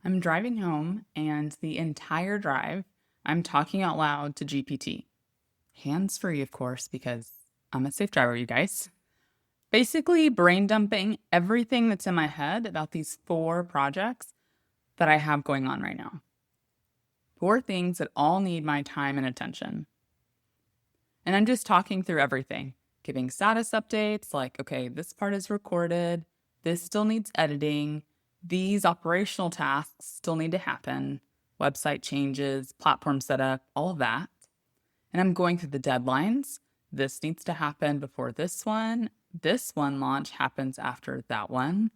I'm driving home, and the entire drive, I'm talking out loud to GPT. Hands free, of course, because I'm a safe driver, you guys. Basically, brain dumping everything that's in my head about these four projects that I have going on right now. Four things that all need my time and attention. And I'm just talking through everything, giving status updates like, okay, this part is recorded, this still needs editing, these operational tasks still need to happen, website changes, platform setup, all of that. And I'm going through the deadlines. This needs to happen before this one. This one launch happens after that one.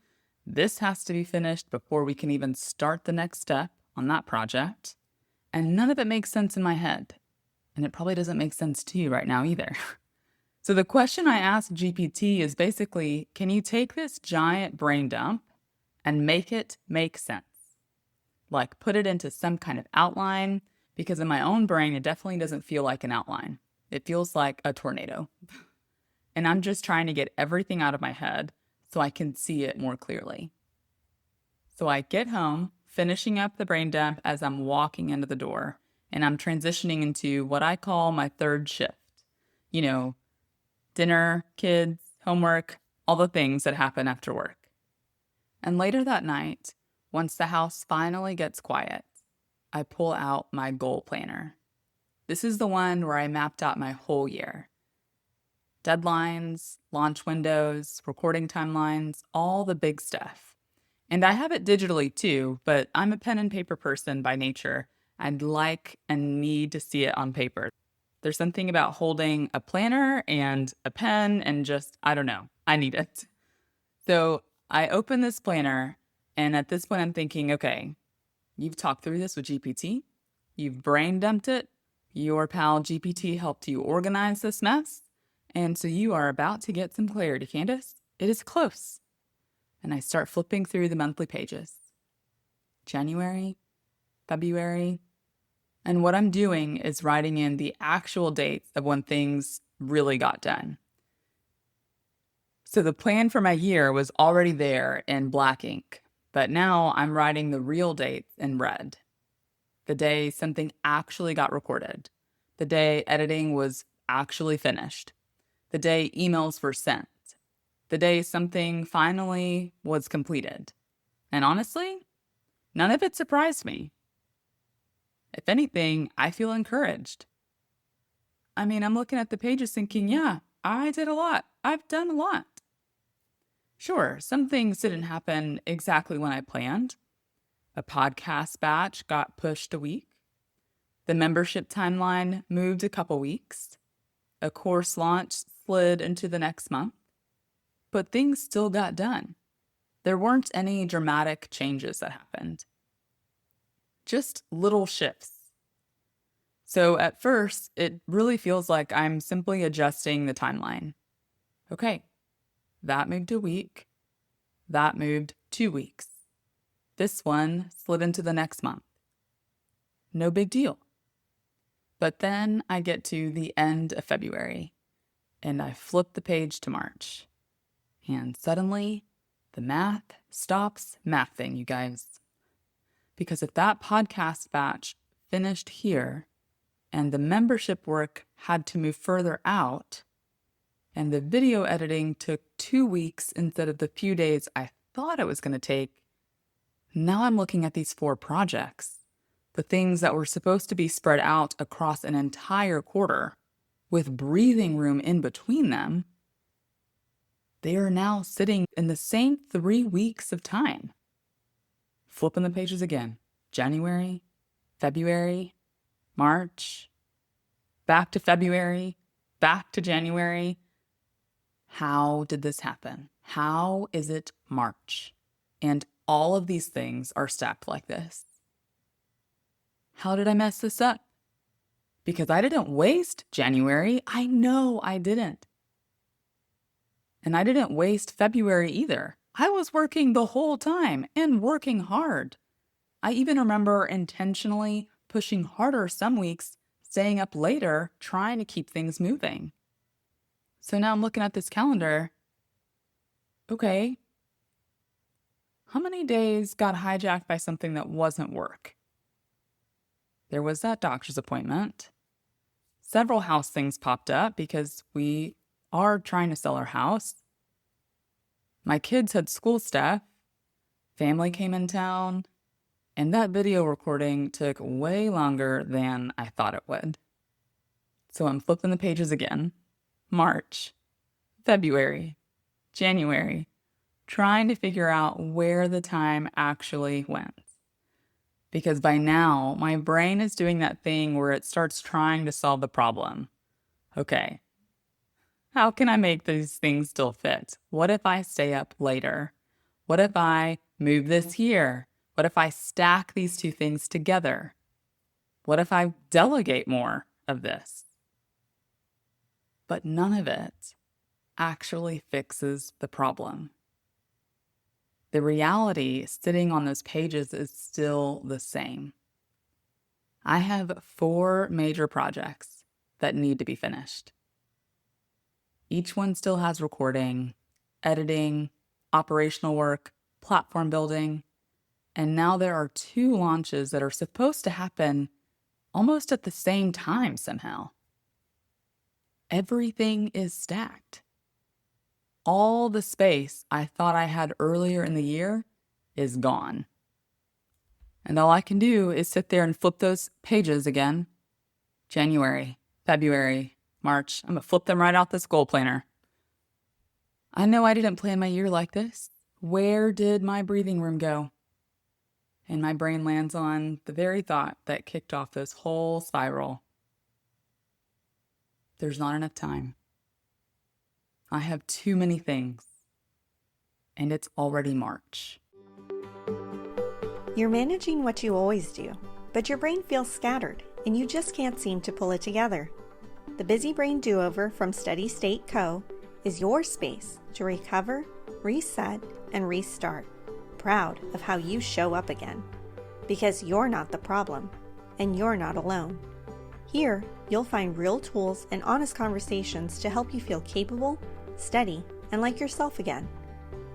This has to be finished before we can even start the next step on that project. And none of it makes sense in my head. And it probably doesn't make sense to you right now either. So the question I asked GPT is basically, can you take this giant brain dump and make it make sense? Like put it into some kind of outline, because in my own brain, it definitely doesn't feel like an outline. It feels like a tornado. And I'm just trying to get everything out of my head so I can see it more clearly. So I get home, finishing up the brain dump as I'm walking into the door, and I'm transitioning into what I call my third shift. You know, dinner, kids, homework, all the things that happen after work. And later that night, once the house finally gets quiet, I pull out my goal planner. This is the one where I mapped out my whole year. Deadlines, launch windows, recording timelines, all the big stuff. And I have it digitally too, but I'm a pen and paper person by nature. I'd like and need to see it on paper. There's something about holding a planner and a pen and just, I don't know, I need it. So I open this planner, and at this point I'm thinking, okay, you've talked through this with GPT, you've brain dumped it, your pal GPT helped you organize this mess, and so you are about to get some clarity, Candace. It is close. And I start flipping through the monthly pages. January, February, and what I'm doing is writing in the actual dates of when things really got done. So the plan for my year was already there in black ink, but now I'm writing the real dates in red. The day something actually got recorded. The day editing was actually finished. The day emails were sent. The day something finally was completed. And honestly, none of it surprised me. If anything, I feel encouraged. I mean, I'm looking at the pages thinking, yeah, I did a lot. I've done a lot. Sure, some things didn't happen exactly when I planned. A podcast batch got pushed a week. The membership timeline moved a couple weeks. A course launch slid into the next month. But things still got done. There weren't any dramatic changes that happened. Just little shifts. So at first, it really feels like I'm simply adjusting the timeline. Okay, that moved a week. That moved 2 weeks. This one slid into the next month. No big deal. But then I get to the end of February, and I flip the page to March. And suddenly, the math stops mathing, you guys. Because if that podcast batch finished here, and the membership work had to move further out, and the video editing took 2 weeks instead of the few days I thought it was going to take, now I'm looking at these four projects, the things that were supposed to be spread out across an entire quarter, with breathing room in between them. They are now sitting in the same 3 weeks of time. Flipping the pages again. January, February, March, back to February, back to January. How did this happen? How is it March? And all of these things are stacked like this. How did I mess this up? Because I didn't waste January. I know I didn't. And I didn't waste February either. I was working the whole time and working hard. I even remember intentionally pushing harder some weeks, staying up later, trying to keep things moving. So now I'm looking at this calendar. Okay. how many days got hijacked by something that wasn't work? There was that doctor's appointment. Several house things popped up because we are trying to sell our house. My kids had school stuff. Family came in town. And that video recording took way longer than I thought it would. So I'm flipping the pages again. March, February, January, trying to figure out where the time actually went. Because by now, my brain is doing that thing where it starts trying to solve the problem. Okay, how can I make these things still fit? What if I stay up later? What if I move this here? What if I stack these two things together? What if I delegate more of this? But none of it actually fixes the problem. The reality sitting on those pages is still the same. I have 4 major projects that need to be finished. Each one still has recording, editing, operational work, platform building, and now there are 2 launches that are supposed to happen almost at the same time somehow. Everything is stacked. All the space I thought I had earlier in the year is gone. And all I can do is sit there and flip those pages again. January, February, March. I'm going to flip them right out this goal planner. I know I didn't plan my year like this. Where did my breathing room go? And my brain lands on the very thought that kicked off this whole spiral. There's not enough time. I have too many things. And it's already March. You're managing what you always do, but your brain feels scattered and you just can't seem to pull it together. The Busy Brain Do-Over from Steady State Co. is your space to recover, reset, and restart, proud of how you show up again. Because you're not the problem, and you're not alone. Here, you'll find real tools and honest conversations to help you feel capable, steady, and like yourself again.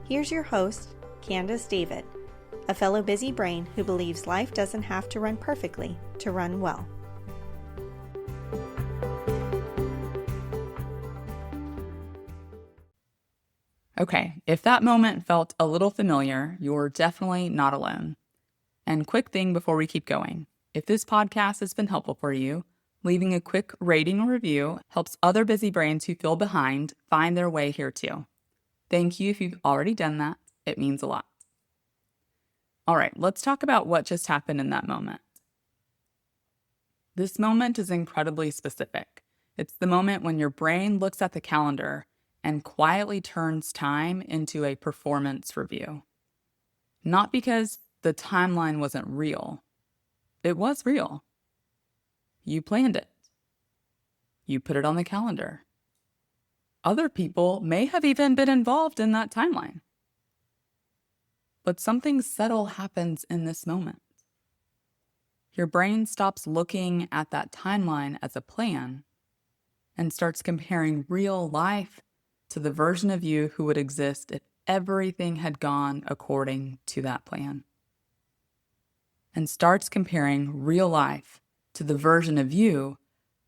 Here's your host, Candace David, a fellow busy brain who believes life doesn't have to run perfectly to run well. Okay, if that moment felt a little familiar, you're definitely not alone. And quick thing before we keep going, if this podcast has been helpful for you, leaving a quick rating or review helps other busy brains who feel behind find their way here too. Thank you if you've already done that. It means a lot. All right, let's talk about what just happened in that moment. This moment is incredibly specific. It's the moment when your brain looks at the calendar and quietly turns time into a performance review. Not because the timeline wasn't real. It was real. You planned it. You put it on the calendar. Other people may have even been involved in that timeline. But something subtle happens in this moment. Your brain stops looking at that timeline as a plan and starts comparing real life to the version of you who would exist if everything had gone according to that plan. And starts comparing real life to the version of you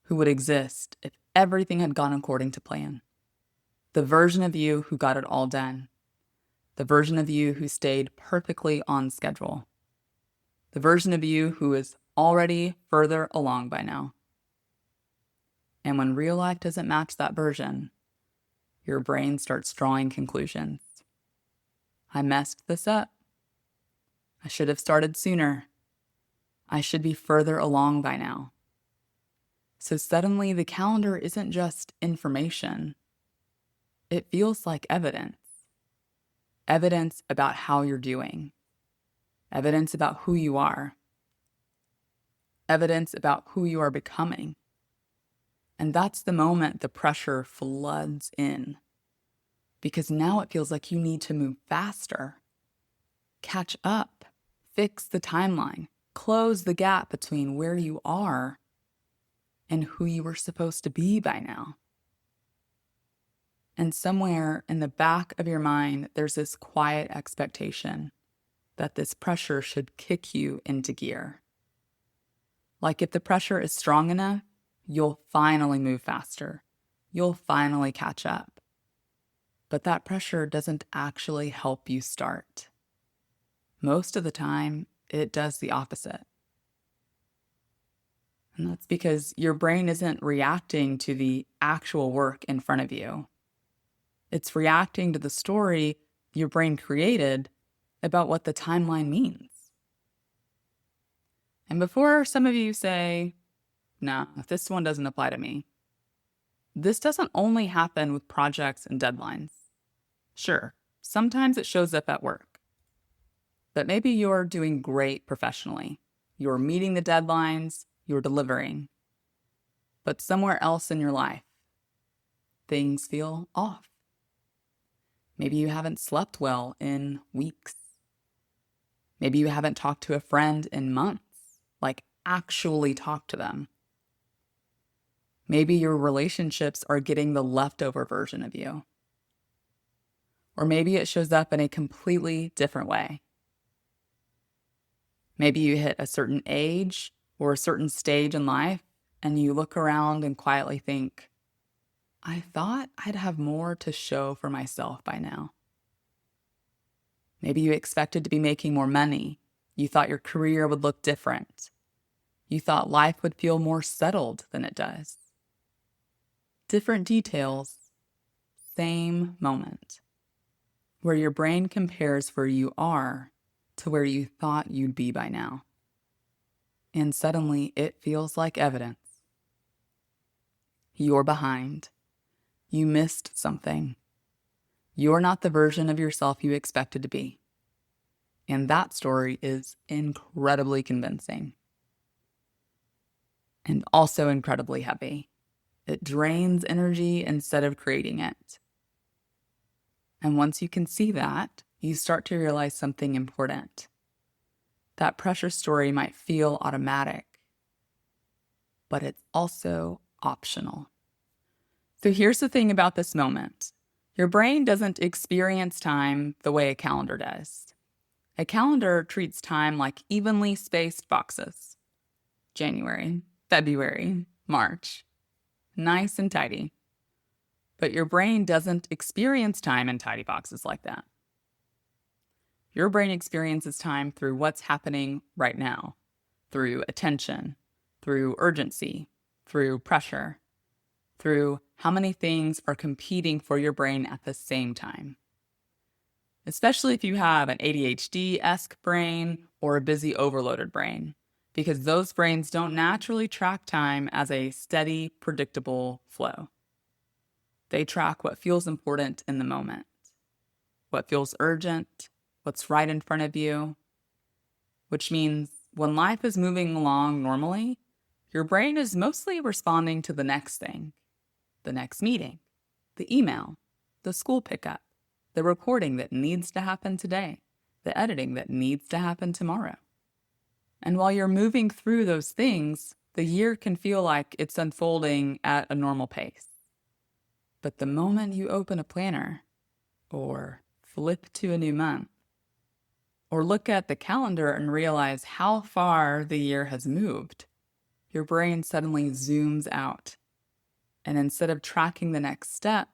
who would exist if everything had gone according to plan. The version of you who got it all done. The version of you who stayed perfectly on schedule. The version of you who is already further along by now. And when real life doesn't match that version, your brain starts drawing conclusions. I messed this up. I should have started sooner. I should be further along by now. So suddenly the calendar isn't just information. It feels like evidence. Evidence about how you're doing. Evidence about who you are. Evidence about who you are becoming. And that's the moment the pressure floods in. Because now it feels like you need to move faster. Catch up. Fix the timeline. Close the gap between where you are and who you were supposed to be by now. And somewhere in the back of your mind, there's this quiet expectation. that this pressure should kick you into gear. Like if the pressure is strong enough, you'll finally move faster. You'll finally catch up. But that pressure doesn't actually help you start. Most of the time, it does the opposite. And that's because your brain isn't reacting to the actual work in front of you. It's reacting to the story your brain created about what the timeline means. And before some of you say, "No, this one doesn't apply to me," this doesn't only happen with projects and deadlines. Sure, sometimes it shows up at work. But maybe you're doing great professionally. You're meeting the deadlines, you're delivering. But somewhere else in your life, things feel off. Maybe you haven't slept well in weeks. Maybe you haven't talked to a friend in months, like actually talk to them. Maybe your relationships are getting the leftover version of you. Or maybe it shows up in a completely different way. Maybe you hit a certain age or a certain stage in life and you look around and quietly think, "I thought I'd have more to show for myself by now." Maybe you expected to be making more money. You thought your career would look different. You thought life would feel more settled than it does. Different details, same moment, where your brain compares where you are to where you thought you'd be by now. And suddenly it feels like evidence. You're behind. You missed something. You're not the version of yourself you expected to be. And that story is incredibly convincing. And also incredibly heavy. It drains energy instead of creating it. And once you can see that, you start to realize something important. That pressure story might feel automatic, but it's also optional. So here's the thing about this moment. Your brain doesn't experience time the way a calendar does. A calendar treats time like evenly spaced boxes. January, February, March. Nice and tidy. But your brain doesn't experience time in tidy boxes like that. Your brain experiences time through what's happening right now, through attention, through urgency, through pressure, through how many things are competing for your brain at the same time. Especially if you have an ADHD-esque brain or a busy overloaded brain, because those brains don't naturally track time as a steady, predictable flow. They track what feels important in the moment, what feels urgent, what's right in front of you, which means when life is moving along normally, your brain is mostly responding to the next thing, the next meeting, the email, the school pickup, the recording that needs to happen today, the editing that needs to happen tomorrow. And while you're moving through those things, the year can feel like it's unfolding at a normal pace. But the moment you open a planner, or flip to a new month, or look at the calendar and realize how far the year has moved, your brain suddenly zooms out. And instead of tracking the next step,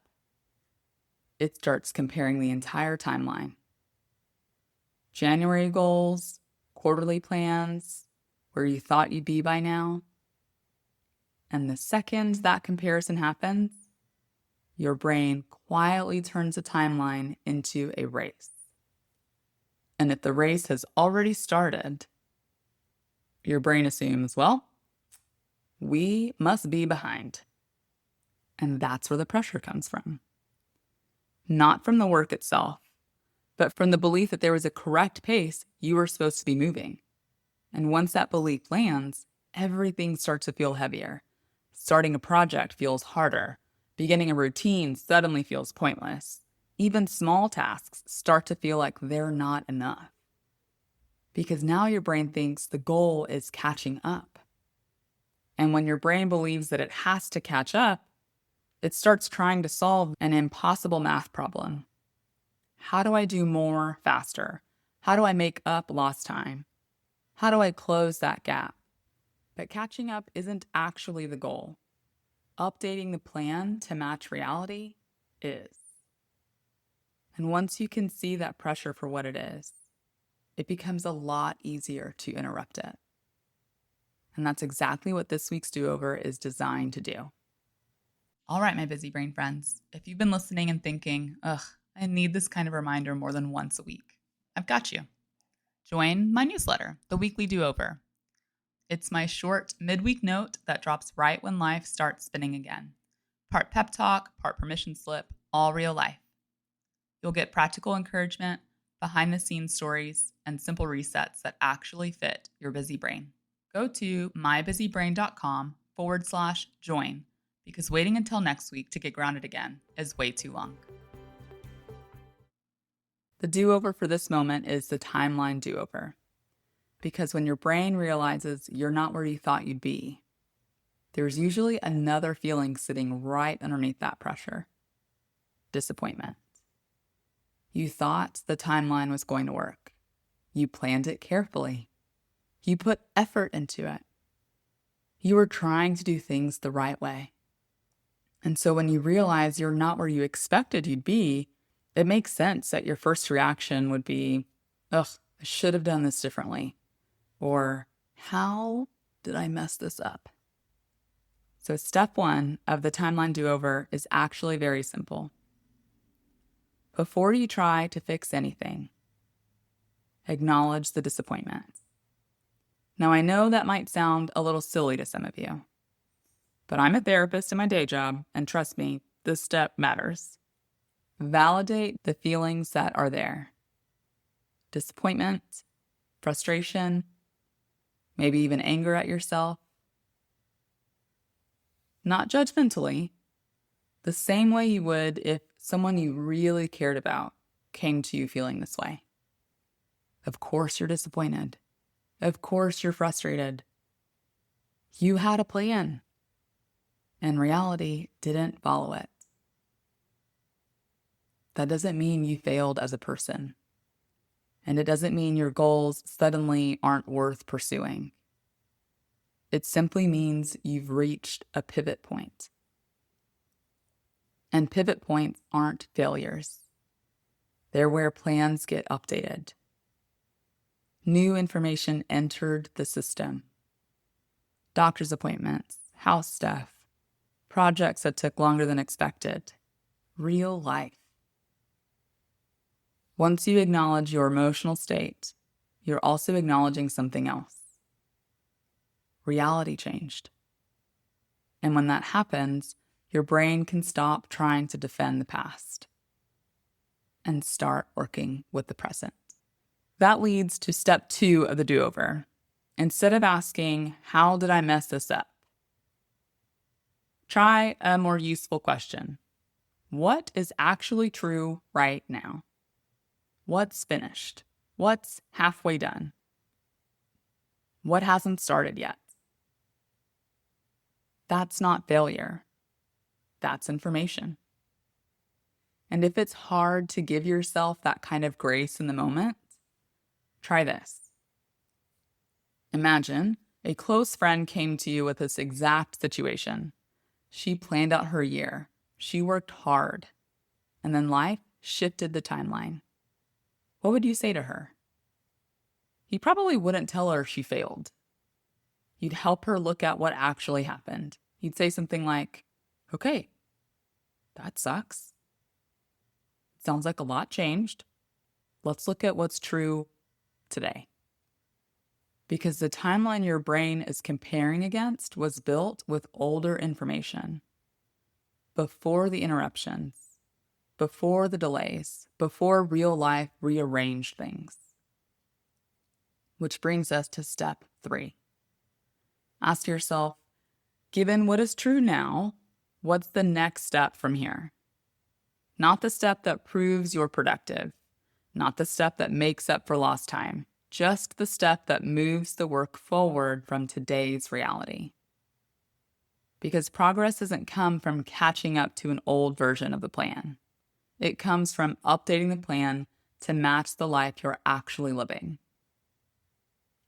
it starts comparing the entire timeline. January goals, quarterly plans, where you thought you'd be by now. And the second that comparison happens, your brain quietly turns a timeline into a race. And if the race has already started, your brain assumes, well, we must be behind. And that's where the pressure comes from. Not from the work itself, but from the belief that there was a correct pace you were supposed to be moving. And once that belief lands, everything starts to feel heavier. Starting a project feels harder. Beginning a routine suddenly feels pointless. Even small tasks start to feel like they're not enough. Because now your brain thinks the goal is catching up. And when your brain believes that it has to catch up, it starts trying to solve an impossible math problem. How do I do more faster? How do I make up lost time? How do I close that gap? But catching up isn't actually the goal. Updating the plan to match reality is. And once you can see that pressure for what it is, it becomes a lot easier to interrupt it. And that's exactly what this week's do-over is designed to do. All right, my busy brain friends, if you've been listening and thinking, ugh, I need this kind of reminder more than once a week, I've got you. Join my newsletter, The Weekly Do-Over. It's my short midweek note that drops right when life starts spinning again. Part pep talk, part permission slip, all real life. You'll get practical encouragement, behind-the-scenes stories, and simple resets that actually fit your busy brain. Go to mybusybrain.com/join because waiting until next week to get grounded again is way too long. The do-over for this moment is the timeline do-over. Because when your brain realizes you're not where you thought you'd be, there's usually another feeling sitting right underneath that pressure. Disappointment. You thought the timeline was going to work. You planned it carefully. You put effort into it. You were trying to do things the right way. And so when you realize you're not where you expected you'd be, it makes sense that your first reaction would be, ugh, I should have done this differently. Or, how did I mess this up? So step 1 of the timeline do-over is actually very simple. Before you try to fix anything, acknowledge the disappointment. Now, I know that might sound a little silly to some of you, but I'm a therapist in my day job, and trust me, this step matters. Validate the feelings that are there. Disappointment, frustration, maybe even anger at yourself. Not judgmentally, the same way you would if someone you really cared about came to you feeling this way. Of course you're disappointed. Of course you're frustrated. You had a plan, and reality didn't follow it. That doesn't mean you failed as a person. And it doesn't mean your goals suddenly aren't worth pursuing. It simply means you've reached a pivot point. And pivot points aren't failures. They're where plans get updated. New information entered the system. Doctor's appointments, house stuff, projects that took longer than expected. Real life. Once you acknowledge your emotional state, you're also acknowledging something else. Reality changed. And when that happens, your brain can stop trying to defend the past and start working with the present. That leads to step 2 of the do-over. Instead of asking, how did I mess this up? Try a more useful question. What is actually true right now? What's finished? What's halfway done? What hasn't started yet? That's not failure. That's information. And if it's hard to give yourself that kind of grace in the moment, try this. Imagine a close friend came to you with this exact situation. She planned out her year. She worked hard. And then life shifted the timeline. What would you say to her? You probably wouldn't tell her she failed. You'd help her look at what actually happened. You'd say something like, okay, that sucks. Sounds like a lot changed. Let's look at what's true today. Because the timeline your brain is comparing against was built with older information. Before the interruptions, before the delays, before real life rearranged things. Which brings us to step 3. Ask yourself, given what is true now, what's the next step from here? Not the step that proves you're productive, not the step that makes up for lost time, just the step that moves the work forward from today's reality. Because progress doesn't come from catching up to an old version of the plan. It comes from updating the plan to match the life you're actually living.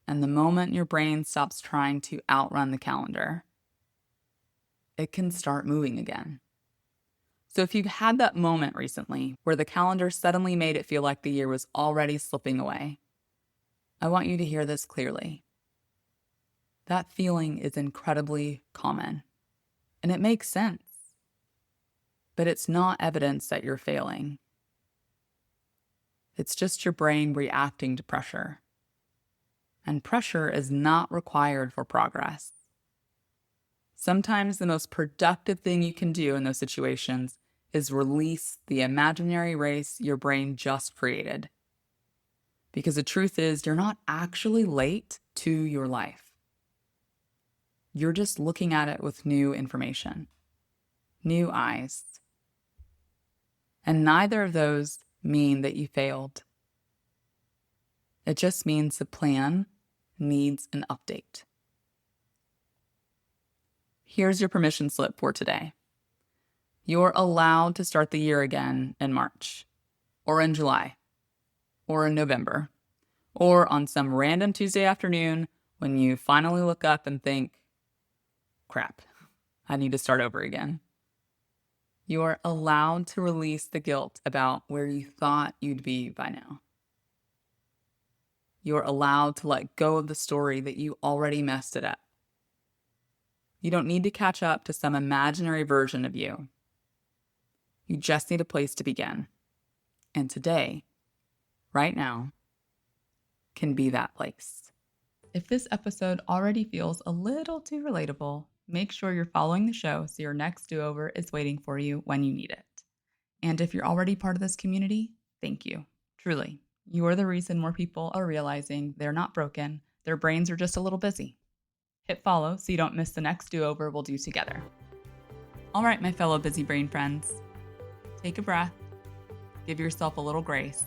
And the moment your brain stops trying to outrun the calendar, it can start moving again. So if you've had that moment recently where the calendar suddenly made it feel like the year was already slipping away, I want you to hear this clearly. That feeling is incredibly common, and it makes sense. But it's not evidence that you're failing. It's just your brain reacting to pressure. And pressure is not required for progress. Sometimes the most productive thing you can do in those situations is release the imaginary race your brain just created. Because the truth is, you're not actually late to your life. You're just looking at it with new information, new eyes. And neither of those mean that you failed. It just means the plan needs an update. Here's your permission slip for today. You're allowed to start the year again in March, or in July, or in November, or on some random Tuesday afternoon when you finally look up and think, crap, I need to start over again. You are allowed to release the guilt about where you thought you'd be by now. You're allowed to let go of the story that you already messed it up. You don't need to catch up to some imaginary version of you. You just need a place to begin. And today, right now, can be that place. If this episode already feels a little too relatable, make sure you're following the show so your next do-over is waiting for you when you need it. And if you're already part of this community, thank you. Truly, you are the reason more people are realizing they're not broken, their brains are just a little busy. Hit follow so you don't miss the next do-over we'll do together. All right, my fellow busy brain friends, take a breath, give yourself a little grace,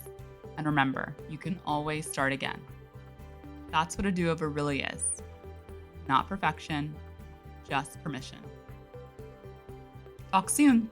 and remember, you can always start again. That's what a do-over really is. Not perfection, just permission. Talk soon.